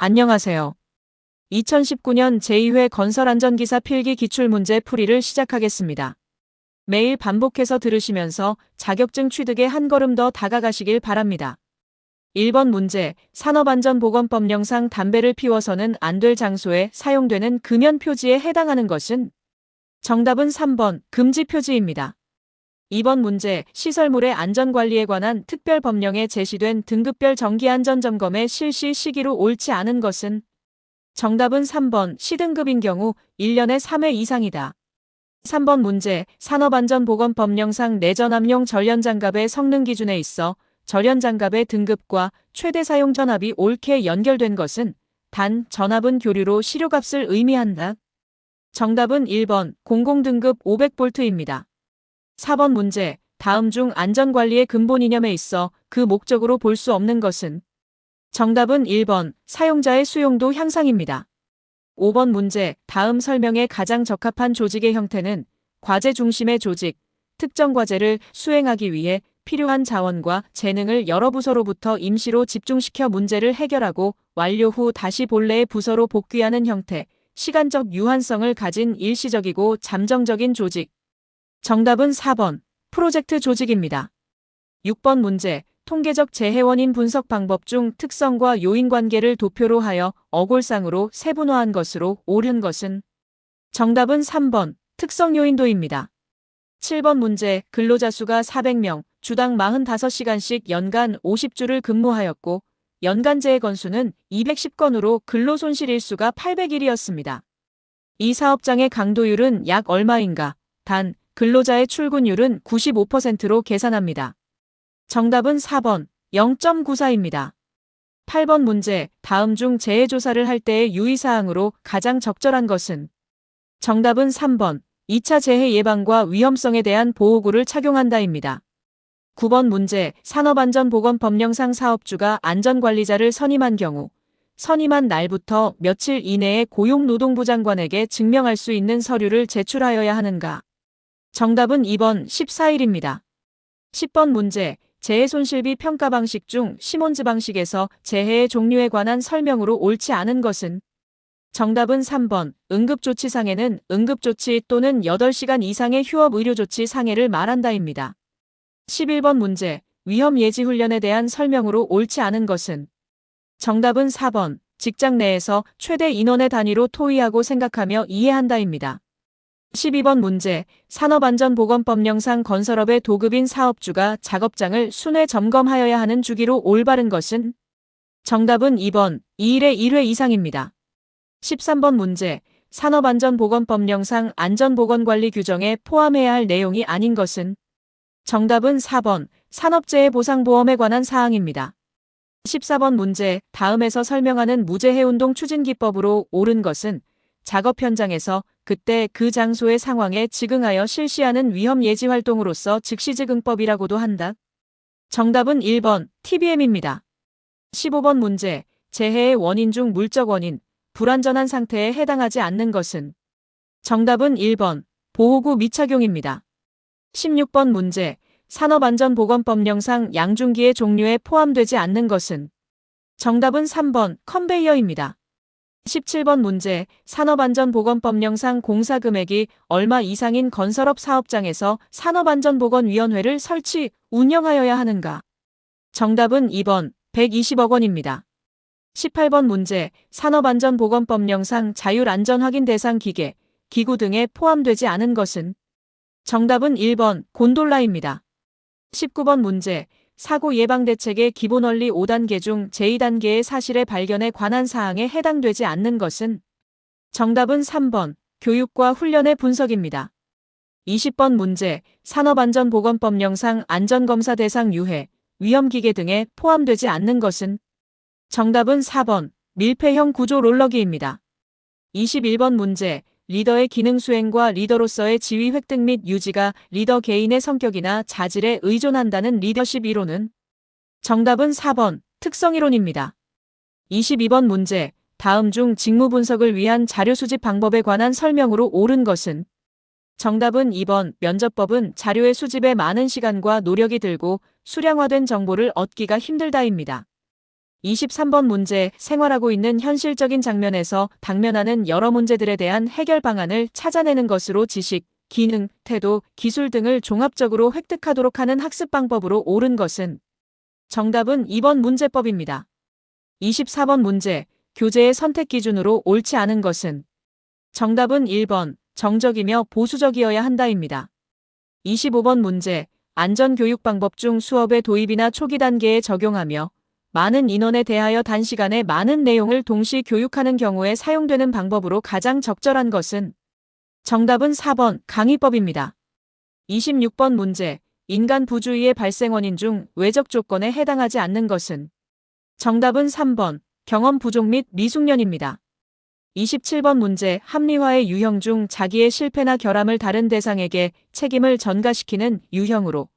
안녕하세요. 2019년 제2회 건설안전기사 필기 기출문제 풀이를 시작하겠습니다. 매일 반복해서 들으시면서 자격증 취득에 한 걸음 더 다가가시길 바랍니다. 1번 문제, 산업안전보건법령상 담배를 피워서는 안 될 장소에 사용되는 금연 표지에 해당하는 것은? 정답은 3번, 금지 표지입니다. 2번 문제, 시설물의 안전관리에 관한 특별법령에 제시된 등급별 정기안전점검의 실시 시기로 옳지 않은 것은? 정답은 3번, 시등급인 경우 1년에 3회 이상이다. 3번 문제, 산업안전보건법령상 내전압용 전련장갑의 성능 기준에 있어 전련장갑의 등급과 최대 사용 전압이 옳게 연결된 것은? 단, 전압은 교류로 시료값을 의미한다. 정답은 1번, 공공등급 500V입니다. 4번 문제, 다음 중 안전관리의 근본 이념에 있어 그 목적으로 볼 수 없는 것은? 정답은 1번, 사용자의 수용도 향상입니다. 5번 문제, 다음 설명에 가장 적합한 조직의 형태는? 과제 중심의 조직, 특정 과제를 수행하기 위해 필요한 자원과 재능을 여러 부서로부터 임시로 집중시켜 문제를 해결하고 완료 후 다시 본래의 부서로 복귀하는 형태, 시간적 유한성을 가진 일시적이고 잠정적인 조직. 정답은 4번, 프로젝트 조직입니다. 6번 문제, 통계적 재해 원인 분석 방법 중 특성과 요인 관계를 도표로 하여 어골상으로 세분화한 것으로 옳은 것은? 정답은 3번, 특성 요인도입니다. 7번 문제, 근로자 수가 400명, 주당 45시간씩 연간 50주를 근무하였고 연간 재해 건수는 210건으로 근로손실 일수가 800일이었습니다. 이 사업장의 강도율은 약 얼마인가? 단, 근로자의 출근율은 95%로 계산합니다. 정답은 4번, 0.94입니다. 8번 문제, 다음 중 재해조사를 할 때의 유의사항으로 가장 적절한 것은? 정답은 3번, 2차 재해 예방과 위험성에 대한 보호구를 착용한다입니다. 9번 문제, 산업안전보건법령상 사업주가 안전관리자를 선임한 경우 선임한 날부터 며칠 이내에 고용노동부 장관에게 증명할 수 있는 서류를 제출하여야 하는가? 정답은 2번, 14일입니다. 10번 문제, 재해손실비 평가 방식 중 시몬즈 방식에서 재해의 종류에 관한 설명으로 옳지 않은 것은? 정답은 3번, 응급조치상해는 응급조치 또는 8시간 이상의 휴업의료조치 상해를 말한다입니다. 11번 문제, 위험예지훈련에 대한 설명으로 옳지 않은 것은? 정답은 4번, 직장 내에서 최대 인원의 단위로 토의하고 생각하며 이해한다입니다. 12번 문제, 산업안전보건법령상 건설업의 도급인 사업주가 작업장을 순회 점검하여야 하는 주기로 올바른 것은? 정답은 2번, 2일에 1회 이상입니다. 13번 문제, 산업안전보건법령상 안전보건관리 규정에 포함해야 할 내용이 아닌 것은? 정답은 4번, 산업재해보상보험에 관한 사항입니다. 14번 문제, 다음에서 설명하는 무재해운동 추진기법으로 옳은 것은? 작업 현장에서 그때 그 장소의 상황에 즉응하여 실시하는 위험예지활동으로서 즉시즉응법이라고도 한다. 정답은 1번, TBM입니다. 15번 문제, 재해의 원인 중 물적 원인, 불완전한 상태에 해당하지 않는 것은? 정답은 1번, 보호구 미착용입니다. 16번 문제, 산업안전보건법령상 양중기의 종류에 포함되지 않는 것은? 정답은 3번, 컨베이어입니다. 17번 문제, 산업안전보건법령상 공사금액이 얼마 이상인 건설업 사업장에서 산업안전보건위원회를 설치, 운영하여야 하는가? 정답은 2번, 120억 원입니다. 18번 문제, 산업안전보건법령상 자율안전확인 대상 기계, 기구 등에 포함되지 않은 것은? 정답은 1번, 곤돌라입니다. 19번 문제, 사고 예방 대책의 기본 원리 5단계 중 제2단계의 사실의 발견에 관한 사항에 해당되지 않는 것은? 정답은 3번, 교육과 훈련의 분석입니다. 20번 문제, 산업안전보건법령상 안전검사 대상 유해, 위험기계 등에 포함되지 않는 것은? 정답은 4번, 밀폐형 구조 롤러기입니다. 21번 문제, 리더의 기능 수행과 리더로서의 지위 획득 및 유지가 리더 개인의 성격이나 자질에 의존한다는 리더십 이론은? 정답은 4번, 특성 이론입니다. 22번 문제, 다음 중 직무 분석을 위한 자료 수집 방법에 관한 설명으로 옳은 것은? 정답은 2번, 면접법은 자료의 수집에 많은 시간과 노력이 들고 수량화된 정보를 얻기가 힘들다입니다. 23번 문제, 생활하고 있는 현실적인 장면에서 당면하는 여러 문제들에 대한 해결 방안을 찾아내는 것으로 지식, 기능, 태도, 기술 등을 종합적으로 획득하도록 하는 학습 방법으로 옳은 것은 정답은 2번 문제법입니다. 24번 문제, 교재의 선택 기준으로 옳지 않은 것은 정답은 1번 정적이며 보수적이어야 한다입니다. 25번 문제, 안전교육 방법 중 수업의 도입이나 초기 단계에 적용하며 많은 인원에 대하여 단시간에 많은 내용을 동시 교육하는 경우에 사용되는 방법으로 가장 적절한 것은 정답은 4번 강의법입니다. 26번 문제, 인간 부주의의 발생 원인 중 외적 조건에 해당하지 않는 것은 정답은 3번 경험 부족 및 미숙련입니다. 27번 문제, 합리화의 유형 중 자기의 실패나 결함을 다른 대상에게 책임을 전가시키는 유형으로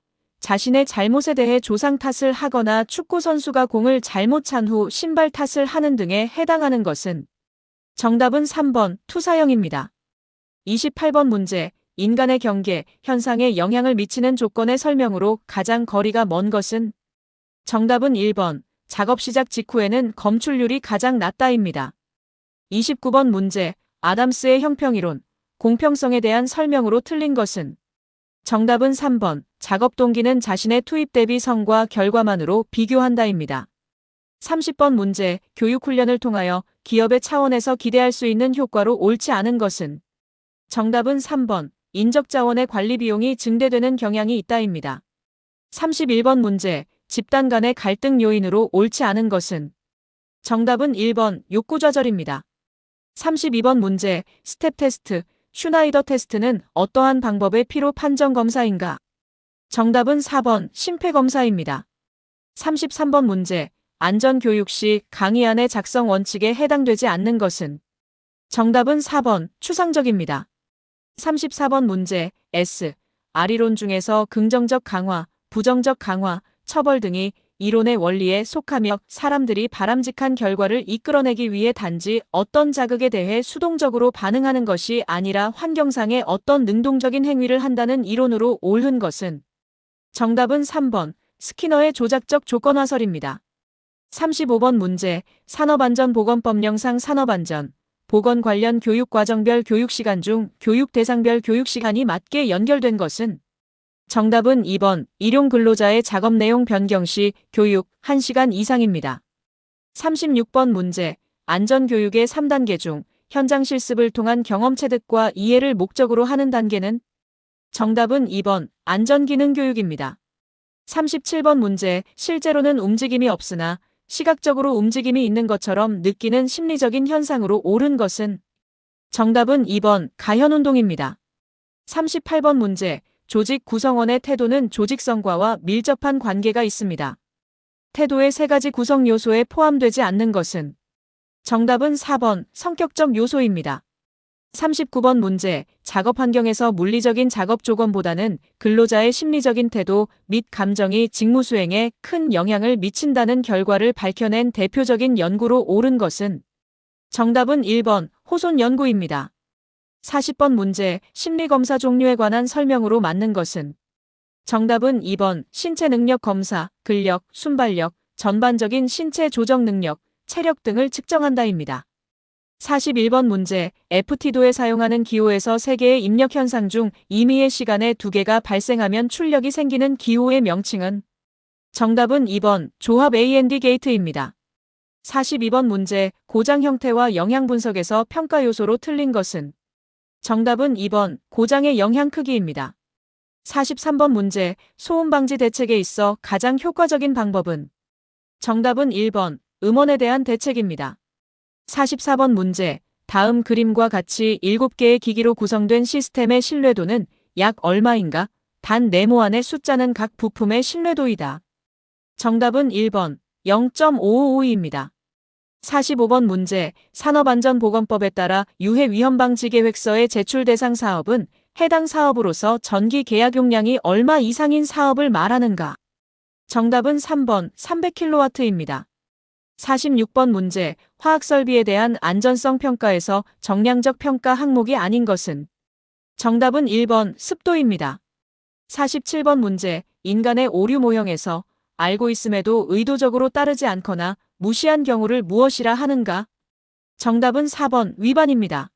자신의 잘못에 대해 조상 탓을 하거나 축구 선수가 공을 잘못 찬 후 신발 탓을 하는 등에 해당하는 것은 정답은 3번 투사형입니다. 28번 문제, 인간의 경계, 현상에 영향을 미치는 조건의 설명으로 가장 거리가 먼 것은 정답은 1번 작업 시작 직후에는 검출률이 가장 낮다입니다. 29번 문제, 아담스의 형평이론, 공평성에 대한 설명으로 틀린 것은 정답은 3번 작업 동기는 자신의 투입 대비 성과 결과만으로 비교한다입니다. 30번 문제, 교육훈련을 통하여 기업의 차원에서 기대할 수 있는 효과로 옳지 않은 것은 정답은 3번 인적자원의 관리 비용이 증대되는 경향이 있다입니다. 31번 문제, 집단 간의 갈등 요인으로 옳지 않은 것은 정답은 1번 욕구 좌절입니다. 32번 문제, 스텝 테스트, 슈나이더 테스트는 어떠한 방법의 피로 판정 검사인가? 정답은 4번 심폐검사입니다. 33번 문제, 안전교육 시 강의안의 작성 원칙에 해당되지 않는 것은 정답은 4번 추상적입니다. 34번 문제, S, R이론 중에서 긍정적 강화, 부정적 강화, 처벌 등이 이론의 원리에 속하며 사람들이 바람직한 결과를 이끌어내기 위해 단지 어떤 자극에 대해 수동적으로 반응하는 것이 아니라 환경상의 어떤 능동적인 행위를 한다는 이론으로 옳은 것은 정답은 3번 스키너의 조작적 조건화설입니다. 35번 문제, 산업안전보건법령상 산업안전, 보건 관련 교육과정별 교육시간 중 교육대상별 교육시간이 맞게 연결된 것은 정답은 2번 일용근로자의 작업 내용 변경 시 교육 1시간 이상입니다. 36번 문제, 안전교육의 3단계 중 현장 실습을 통한 경험 체득과 이해를 목적으로 하는 단계는 정답은 2번 안전기능교육입니다. 37번 문제, 실제로는 움직임이 없으나 시각적으로 움직임이 있는 것처럼 느끼는 심리적인 현상으로 옳은 것은 정답은 2번 가현운동입니다. 38번 문제, 조직 구성원의 태도는 조직성과와 밀접한 관계가 있습니다. 태도의 3가지 구성 요소에 포함되지 않는 것은 정답은 4번 성격적 요소입니다. 39번 문제, 작업 환경에서 물리적인 작업 조건보다는 근로자의 심리적인 태도 및 감정이 직무 수행에 큰 영향을 미친다는 결과를 밝혀낸 대표적인 연구로 옳은 것은 정답은 1번 호손 연구입니다. 40번 문제, 심리검사 종류에 관한 설명으로 맞는 것은 정답은 2번 신체 능력 검사, 근력, 순발력, 전반적인 신체 조정 능력, 체력 등을 측정한다입니다. 41번 문제, FT도에 사용하는 기호에서 3개의 입력 현상 중 임의의 시간에 2개가 발생하면 출력이 생기는 기호의 명칭은 정답은 2번 조합 AND 게이트입니다. 42번 문제, 고장 형태와 영향 분석에서 평가 요소로 틀린 것은 정답은 2번 고장의 영향 크기입니다. 43번 문제, 소음 방지 대책에 있어 가장 효과적인 방법은 정답은 1번 음원에 대한 대책입니다. 44번 문제, 다음 그림과 같이 7개의 기기로 구성된 시스템의 신뢰도는 약 얼마인가? 단 네모안의 숫자는 각 부품의 신뢰도이다. 정답은 1번 0.555입니다. 45번 문제, 산업안전보건법에 따라 유해위험방지계획서의 제출 대상 사업은 해당 사업으로서 전기 계약 용량이 얼마 이상인 사업을 말하는가? 정답은 3번 300kW입니다. 46번 문제, 화학설비에 대한 안전성 평가에서 정량적 평가 항목이 아닌 것은 정답은 1번 습도입니다. 47번 문제, 인간의 오류 모형에서 알고 있음에도 의도적으로 따르지 않거나 무시한 경우를 무엇이라 하는가? 정답은 4번 위반입니다.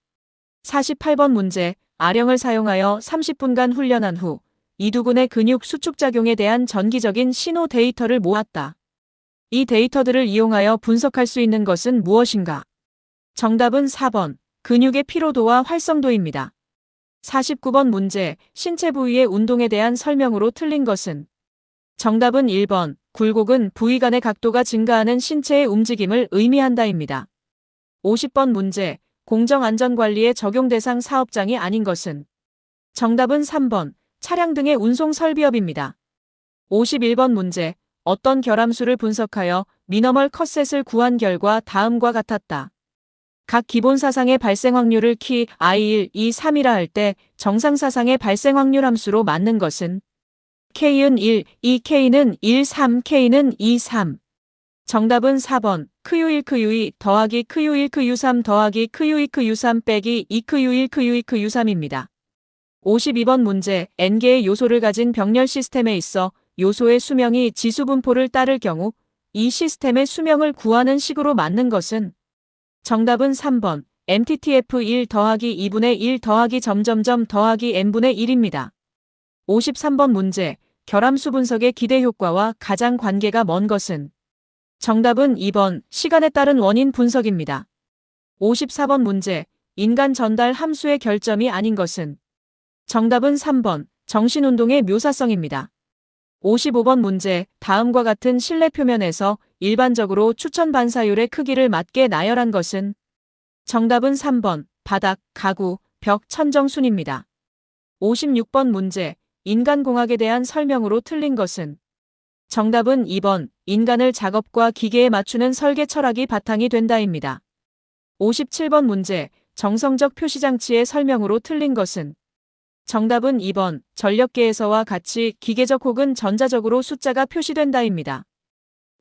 48번 문제. 아령을 사용하여 30분간 훈련한 후 이두근의 근육 수축작용에 대한 전기적인 신호 데이터를 모았다. 이 데이터들을 이용하여 분석할 수 있는 것은 무엇인가? 정답은 4번 근육의 피로도와 활성도입니다. 49번 문제. 신체 부위의 운동에 대한 설명으로 틀린 것은? 정답은 1번 굴곡은 부위 간의 각도가 증가하는 신체의 움직임을 의미한다입니다. 50번 문제. 공정안전관리의 적용 대상 사업장이 아닌 것은? 정답은 3번 차량 등의 운송 설비업입니다. 51번 문제. 어떤 결함수를 분석하여 미너멀 컷셋을 구한 결과 다음과 같았다. 각 기본사상의 발생 확률을 키 I1, 2, 3이라 할 때 정상사상의 발생 확률 함수로 맞는 것은? K는 1, 2, K는 1, 3, K는 2, 3. 정답은 4번 크유1 크유2 더하기 크유1 크유3 더하기 크유2 크유3 빼기 2 크유1 크유2 크유3입니다. 52번 문제. N개의 요소를 가진 병렬 시스템에 있어 요소의 수명이 지수분포를 따를 경우 이 시스템의 수명을 구하는 식으로 맞는 것은? 정답은 3번 MTTF1 더하기 2분의 1 더하기 점점점 더하기 n분의 1입니다. 53번 문제. 결함수 분석의 기대 효과와 가장 관계가 먼 것은? 정답은 2번 시간에 따른 원인 분석입니다. 54번 문제. 인간 전달 함수의 결점이 아닌 것은? 정답은 3번 정신운동의 묘사성입니다. 55번 문제. 다음과 같은 실내 표면에서 일반적으로 추천 반사율의 크기를 맞게 나열한 것은? 정답은 3번 바닥, 가구, 벽, 천정 순입니다. 56번 문제. 인간공학에 대한 설명으로 틀린 것은? 정답은 2번 인간을 작업과 기계에 맞추는 설계 철학이 바탕이 된다입니다. 57번 문제. 정성적 표시장치의 설명으로 틀린 것은? 정답은 2번 전력계에서와 같이 기계적 혹은 전자적으로 숫자가 표시된다입니다.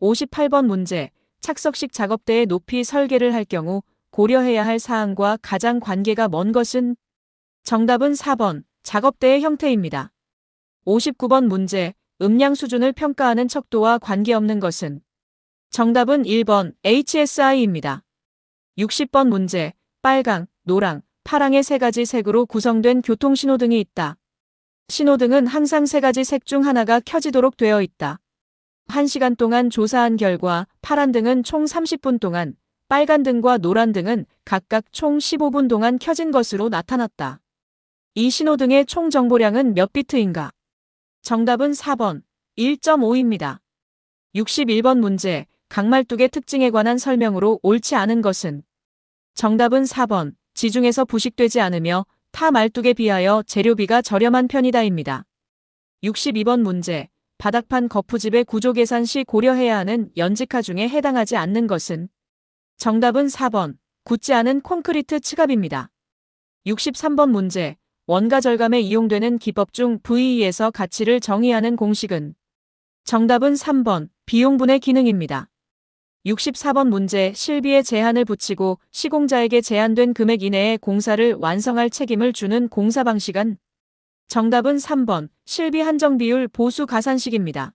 58번 문제. 착석식 작업대의 높이 설계를 할 경우 고려해야 할 사항과 가장 관계가 먼 것은? 정답은 4번 작업대의 형태입니다. 59번 문제. 음량 수준을 평가하는 척도와 관계없는 것은? 정답은 1번 HSI입니다. 60번 문제. 빨강, 노랑, 파랑의 세 가지 색으로 구성된 교통신호등이 있다. 신호등은 항상 세 가지 색 중 하나가 켜지도록 되어 있다. 1시간 동안 조사한 결과 파란 등은 총 30분 동안, 빨간 등과 노란 등은 각각 총 15분 동안 켜진 것으로 나타났다. 이 신호등의 총 정보량은 몇 비트인가? 정답은 4번 1.5입니다. 61번 문제. 강말뚝의 특징에 관한 설명으로 옳지 않은 것은? 정답은 4번 지중에서 부식되지 않으며 타 말뚝에 비하여 재료비가 저렴한 편이다입니다. 62번 문제. 바닥판 거푸집의 구조 계산 시 고려해야 하는 연직화 중에 해당하지 않는 것은? 정답은 4번 굳지 않은 콘크리트 츠갑입니다. 63번 문제. 원가 절감에 이용되는 기법 중 VE에서 가치를 정의하는 공식은? 정답은 3번 비용분의 기능입니다. 64번 문제. 실비에 제한을 붙이고 시공자에게 제한된 금액 이내에 공사를 완성할 책임을 주는 공사 방식은? 정답은 3번 실비 한정 비율 보수 가산식입니다.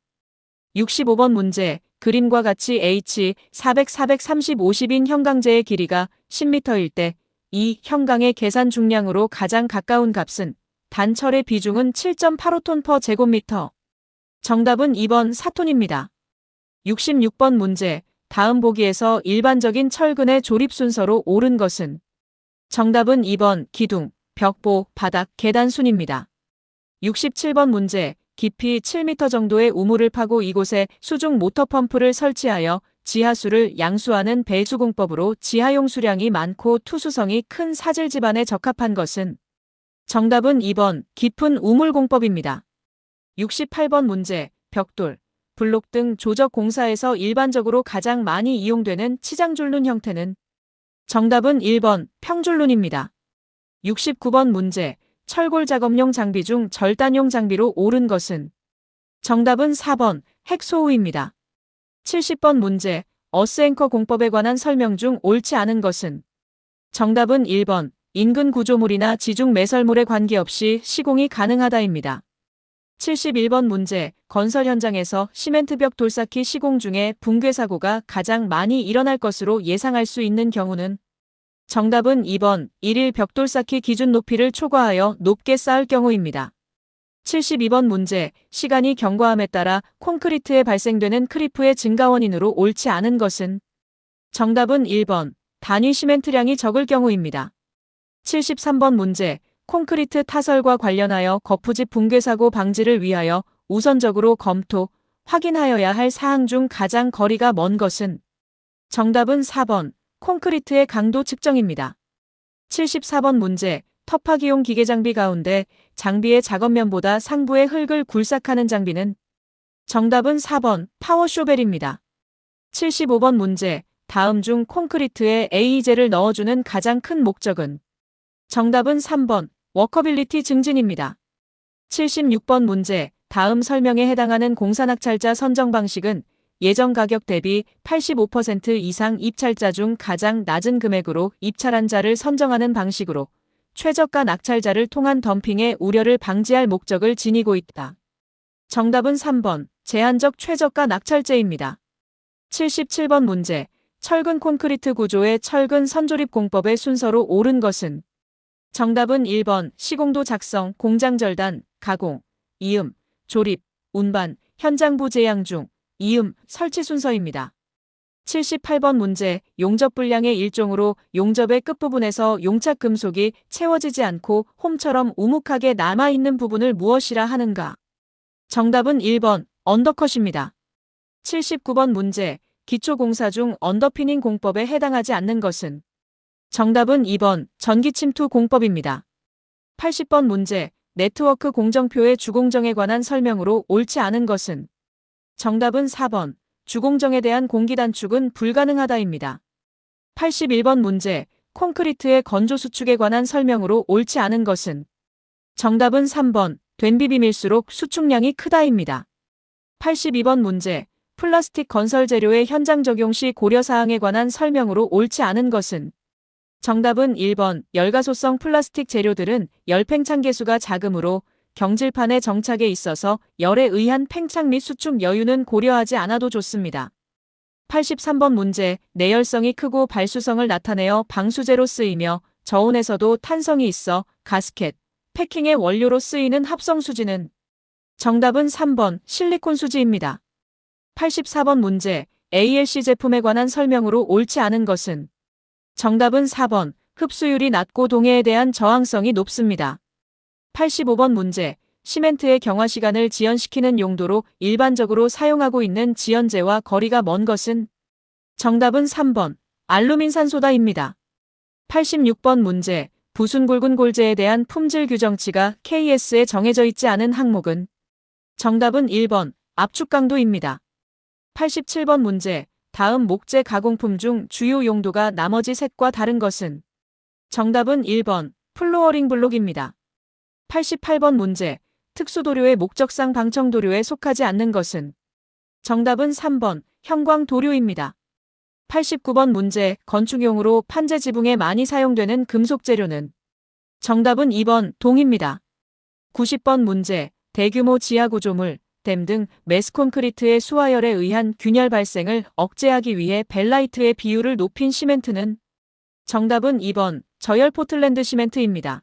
65번 문제. 그림과 같이 H 400, 430, 50인 형광재의 길이가 10m일 때 이 형광의 계산 중량으로 가장 가까운 값은? 단철의 비중은 7.85톤 per 제곱미터. 정답은 2번 4톤입니다. 66번 문제. 다음 보기에서 일반적인 철근의 조립 순서로 옳은 것은? 정답은 2번 기둥, 벽보, 바닥, 계단 순입니다. 67번 문제. 깊이 7m 정도의 우물을 파고 이곳에 수중 모터 펌프를 설치하여 지하수를 양수하는 배수공법으로 지하용 수량이 많고 투수성이 큰 사질 집안에 적합한 것은? 정답은 2번 깊은 우물공법입니다. 68번 문제. 벽돌, 블록 등 조적 공사에서 일반적으로 가장 많이 이용되는 치장줄눈 형태는? 정답은 1번 평줄눈입니다. 69번 문제. 철골 작업용 장비 중 절단용 장비로 옳은 것은? 정답은 4번 핵소우입니다. 70번 문제. 어스앵커 공법에 관한 설명 중 옳지 않은 것은? 정답은 1번 인근 구조물이나 지중 매설물에 관계없이 시공이 가능하다입니다. 71번 문제. 건설 현장에서 시멘트벽 돌쌓기 시공 중에 붕괴 사고가 가장 많이 일어날 것으로 예상할 수 있는 경우는? 정답은 2번. 1일 벽 돌쌓기 기준 높이를 초과하여 높게 쌓을 경우입니다. 72번 문제. 시간이 경과함에 따라 콘크리트에 발생되는 크리프의 증가 원인으로 옳지 않은 것은? 정답은 1번. 단위 시멘트량이 적을 경우입니다. 73번 문제. 콘크리트 타설과 관련하여 거푸집 붕괴 사고 방지를 위하여 우선적으로 검토, 확인하여야 할 사항 중 가장 거리가 먼 것은? 정답은 4번. 콘크리트의 강도 측정입니다. 74번 문제. 터파기용 기계장비 가운데 장비의 작업면보다 상부의 흙을 굴삭하는 장비는? 정답은 4번. 파워쇼벨입니다. 75번 문제. 다음 중 콘크리트에 AE젤을 넣어주는 가장 큰 목적은? 정답은 3번. 워커빌리티 증진입니다. 76번 문제. 다음 설명에 해당하는 공사낙찰자 선정 방식은 예정 가격 대비 85% 이상 입찰자 중 가장 낮은 금액으로 입찰한 자를 선정하는 방식으로 최저가 낙찰자를 통한 덤핑의 우려를 방지할 목적을 지니고 있다. 정답은 3번. 제한적 최저가 낙찰제입니다. 77번 문제. 철근 콘크리트 구조의 철근 선조립 공법의 순서로 옳은 것은? 정답은 1번. 시공도 작성, 공장 절단, 가공, 이음, 조립, 운반, 현장부 제양 중, 이음, 설치 순서입니다. 78번 문제. 용접 불량의 일종으로 용접의 끝부분에서 용착 금속이 채워지지 않고 홈처럼 우묵하게 남아있는 부분을 무엇이라 하는가? 정답은 1번. 언더컷입니다. 79번 문제. 기초공사 중 언더피닝 공법에 해당하지 않는 것은? 정답은 2번. 전기침투 공법입니다. 80번 문제. 네트워크 공정표의 주공정에 관한 설명으로 옳지 않은 것은? 정답은 4번. 주공정에 대한 공기 단축은 불가능하다입니다. 81번 문제. 콘크리트의 건조 수축에 관한 설명으로 옳지 않은 것은? 정답은 3번. 된 비빔일수록 수축량이 크다입니다. 82번 문제. 플라스틱 건설 재료의 현장 적용 시 고려사항에 관한 설명으로 옳지 않은 것은? 정답은 1번. 열가소성 플라스틱 재료들은 열 팽창 계수가 작으므로 경질판의 정착에 있어서 열에 의한 팽창 및 수축 여유는 고려하지 않아도 좋습니다. 83번 문제. 내열성이 크고 발수성을 나타내어 방수제로 쓰이며 저온에서도 탄성이 있어 가스켓, 패킹의 원료로 쓰이는 합성 수지는? 정답은 3번. 실리콘 수지입니다. 84번 문제. ALC 제품에 관한 설명으로 옳지 않은 것은? 정답은 4번. 흡수율이 낮고 동해에 대한 저항성이 높습니다. 85번 문제. 시멘트의 경화 시간을 지연시키는 용도로 일반적으로 사용하고 있는 지연제와 거리가 먼 것은? 정답은 3번. 알루민산소다입니다. 86번 문제. 부순 굵은 골재에 대한 품질 규정치가 KS에 정해져 있지 않은 항목은? 정답은 1번. 압축 강도입니다. 87번 문제. 다음 목재 가공품 중 주요 용도가 나머지 셋과 다른 것은? 정답은 1번. 플로어링 블록입니다. 88번 문제. 특수도료의 목적상 방청도료에 속하지 않는 것은? 정답은 3번. 형광도료입니다. 89번 문제. 건축용으로 판재 지붕에 많이 사용되는 금속 재료는? 정답은 2번. 동입니다. 90번 문제. 대규모 지하구조물, 댐 등 매스콘크리트의 수화열에 의한 균열 발생을 억제하기 위해 벨라이트의 비율을 높인 시멘트는? 정답은 2번. 저열 포틀랜드 시멘트입니다.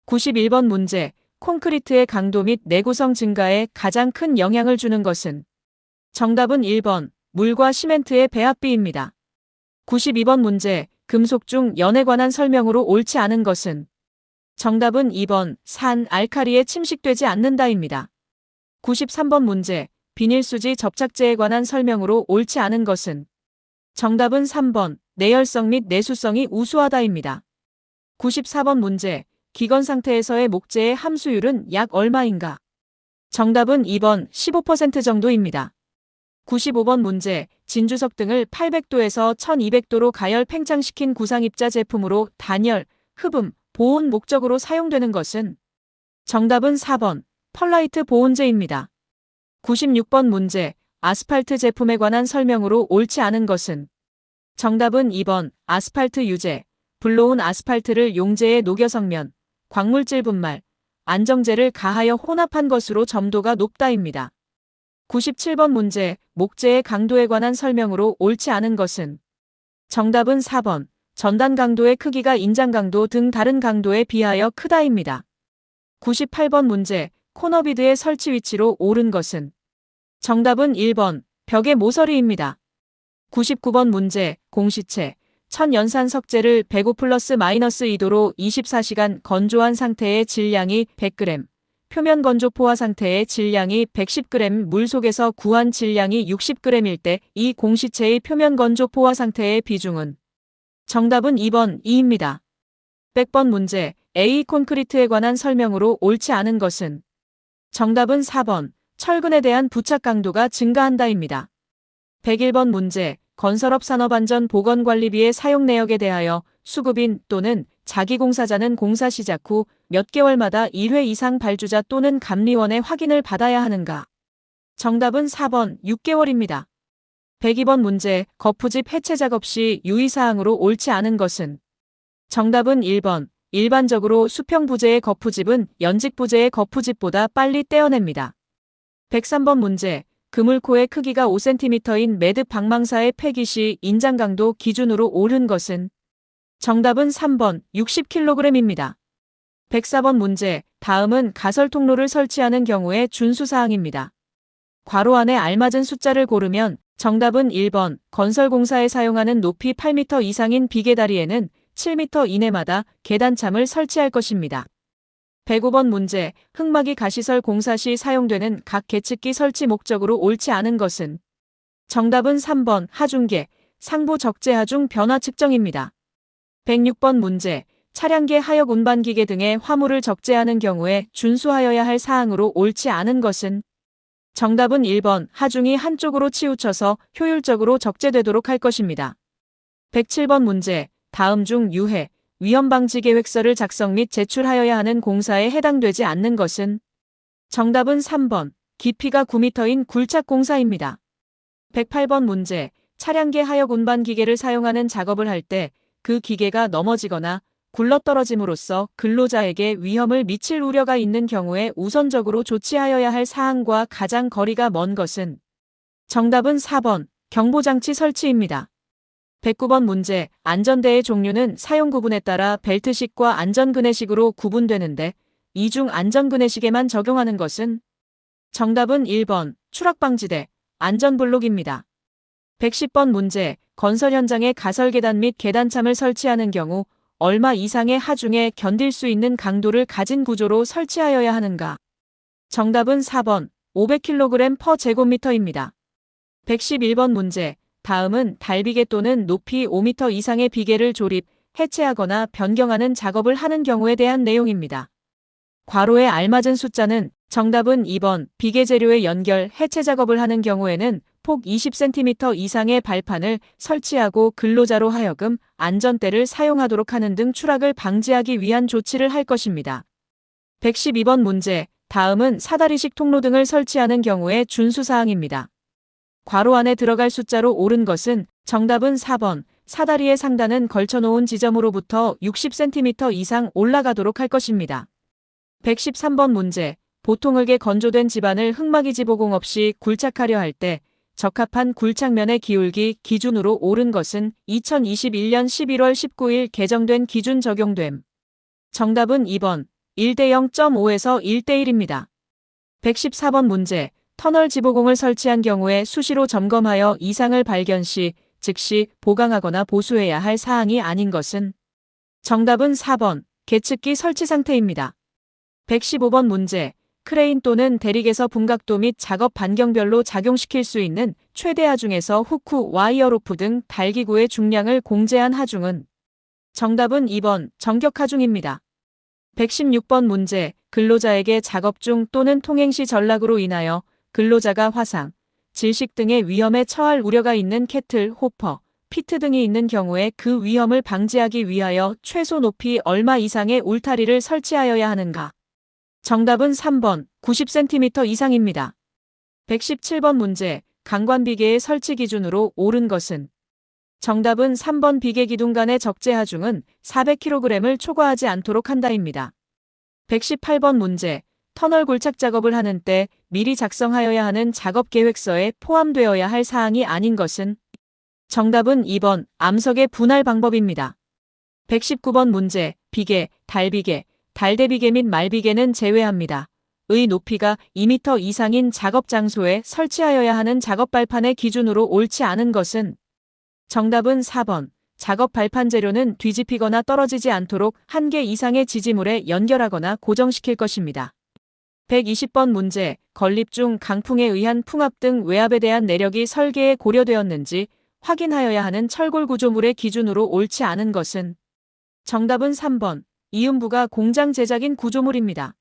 91번 문제. 콘크리트의 강도 및 내구성 증가에 가장 큰 영향을 주는 것은? 정답은 1번. 물과 시멘트의 배합비입니다. 92번 문제. 금속 중 연에 관한 설명으로 옳지 않은 것은? 정답은 2번. 산, 알카리에 침식되지 않는다입니다. 93번 문제. 비닐수지 접착제에 관한 설명으로 옳지 않은 것은? 정답은 3번. 내열성 및 내수성이 우수하다입니다. 94번 문제. 기건 상태에서의 목재의 함수율은 약 얼마인가? 정답은 2번. 15% 정도입니다. 95번 문제. 진주석 등을 800도에서 1200도로 가열 팽창시킨 구상입자 제품으로 단열, 흡음, 보온 목적으로 사용되는 것은? 정답은 4번. 펄라이트 보온제입니다. 96번 문제. 아스팔트 제품에 관한 설명으로 옳지 않은 것은? 정답은 2번. 아스팔트 유제. 불로운 아스팔트를 용제에 녹여 성면, 광물질 분말, 안정제를 가하여 혼합한 것으로 점도가 높다입니다. 97번 문제, 목재의 강도에 관한 설명으로 옳지 않은 것은? 정답은 4번. 전단 강도의 크기가 인장 강도 등 다른 강도에 비하여 크다입니다. 98번 문제, 코너비드의 설치 위치로 옳은 것은? 정답은 1번. 벽의 모서리입니다. 99번 문제, 공시체. 천연산 석재를 105+-2도로 24시간 건조한 상태의 질량이 100g, 표면 건조 포화 상태의 질량이 110g, 물 속에서 구한 질량이 60g일 때 이 공시체의 표면 건조 포화 상태의 비중은? 정답은 2번 2입니다. 100번 문제, A 콘크리트에 관한 설명으로 옳지 않은 것은? 정답은 4번. 철근에 대한 부착 강도가 증가한다입니다. 101번 문제, 건설업 산업안전보건관리비의 사용 내역에 대하여 수급인 또는 자기공사자는 공사 시작 후 몇 개월마다 1회 이상 발주자 또는 감리원의 확인을 받아야 하는가? 정답은 4번 6개월입니다. 102번 문제, 거푸집 해체 작업 시 유의사항으로 옳지 않은 것은? 정답은 1번. 일반적으로 수평 부재의 거푸집은 연직 부재의 거푸집보다 빨리 떼어냅니다. 103번 문제, 그물코의 크기가 5cm인 매듭 방망사의 폐기 시 인장 강도 기준으로 옳은 것은? 정답은 3번 60kg입니다. 104번 문제, 다음은 가설 통로를 설치하는 경우의 준수사항입니다. 괄호 안에 알맞은 숫자를 고르면 정답은 1번. 건설공사에 사용하는 높이 8m 이상인 비계다리에는 7m 이내마다 계단참을 설치할 것입니다. 105번 문제, 흙막이 가시설 공사 시 사용되는 각 계측기 설치 목적으로 옳지 않은 것은? 정답은 3번 하중계, 상부 적재 하중 변화 측정입니다. 106번 문제, 차량계 하역 운반기계 등의 화물을 적재하는 경우에 준수하여야 할 사항으로 옳지 않은 것은? 정답은 1번 하중이 한쪽으로 치우쳐서 효율적으로 적재되도록 할 것입니다. 107번 문제, 다음 중 유해, 위험방지 계획서를 작성 및 제출하여야 하는 공사에 해당되지 않는 것은? 정답은 3번. 깊이가 9m인 굴착 공사입니다. 108번 문제, 차량계 하역 운반 기계를 사용하는 작업을 할 때 그 기계가 넘어지거나 굴러떨어짐으로써 근로자에게 위험을 미칠 우려가 있는 경우에 우선적으로 조치하여야 할 사항과 가장 거리가 먼 것은? 정답은 4번. 경보장치 설치입니다. 109번 문제, 안전대의 종류는 사용 구분에 따라 벨트식과 안전그네식으로 구분되는데 이 중 안전그네식에만 적용하는 것은? 정답은 1번. 추락방지대, 안전블록입니다. 110번 문제, 건설 현장에 가설계단 및 계단참을 설치하는 경우 얼마 이상의 하중에 견딜 수 있는 강도를 가진 구조로 설치하여야 하는가? 정답은 4번. 500kg/제곱미터입니다. 111번 문제, 다음은 달비계 또는 높이 5m 이상의 비계를 조립, 해체하거나 변경하는 작업을 하는 경우에 대한 내용입니다. 괄호에 알맞은 숫자는 정답은 2번. 비계 재료의 연결, 해체 작업을 하는 경우에는 폭 20cm 이상의 발판을 설치하고 근로자로 하여금 안전대를 사용하도록 하는 등 추락을 방지하기 위한 조치를 할 것입니다. 112번 문제, 다음은 사다리식 통로 등을 설치하는 경우의 준수사항입니다. 괄호 안에 들어갈 숫자로 옳은 것은? 정답은 4번. 사다리의 상단은 걸쳐놓은 지점으로부터 60cm 이상 올라가도록 할 것입니다. 113번 문제, 보통 흙에 건조된 집안을 흙막이 지보공 없이 굴착하려 할 때 적합한 굴착면의 기울기 기준으로 옳은 것은? 2021년 11월 19일 개정된 기준 적용됨. 정답은 2번. 1:0.5에서 1:1입니다. 114번 문제, 터널 지보공을 설치한 경우에 수시로 점검하여 이상을 발견 시 즉시 보강하거나 보수해야 할 사항이 아닌 것은? 정답은 4번. 계측기 설치 상태입니다. 115번 문제, 크레인 또는 대릭에서 분각도 및 작업 반경별로 작용시킬 수 있는 최대 하중에서 후크, 와이어로프 등 달기구의 중량을 공제한 하중은? 정답은 2번. 정격 하중입니다. 116번 문제, 근로자에게 작업 중 또는 통행 시 전락으로 인하여 근로자가 화상, 질식 등의 위험에 처할 우려가 있는 캐틀, 호퍼, 피트 등이 있는 경우에 그 위험을 방지하기 위하여 최소 높이 얼마 이상의 울타리를 설치하여야 하는가? 정답은 3번. 90cm 이상입니다. 117번 문제, 강관비계의 설치 기준으로 옳은 것은? 정답은 3번. 비계 기둥 간의 적재 하중은 400kg을 초과하지 않도록 한다입니다. 118번 문제. 터널 골착 작업을 하는 때 미리 작성하여야 하는 작업 계획서에 포함되어야 할 사항이 아닌 것은? 정답은 2번 암석의 분할 방법입니다. 119번 문제. 비계, 달비계, 달대비계 및 말비계는 제외합니다. 의 높이가 2m 이상인 작업 장소에 설치하여야 하는 작업 발판의 기준으로 옳지 않은 것은? 정답은 4번. 작업 발판 재료는 뒤집히거나 떨어지지 않도록 1개 이상의 지지물에 연결하거나 고정시킬 것입니다. 120번 문제. 건립 중 강풍에 의한 풍압 등 외압에 대한 내력이 설계에 고려되었는지 확인하여야 하는 철골 구조물의 기준으로 옳지 않은 것은? 정답은 3번. 이음부가 공장 제작인 구조물입니다.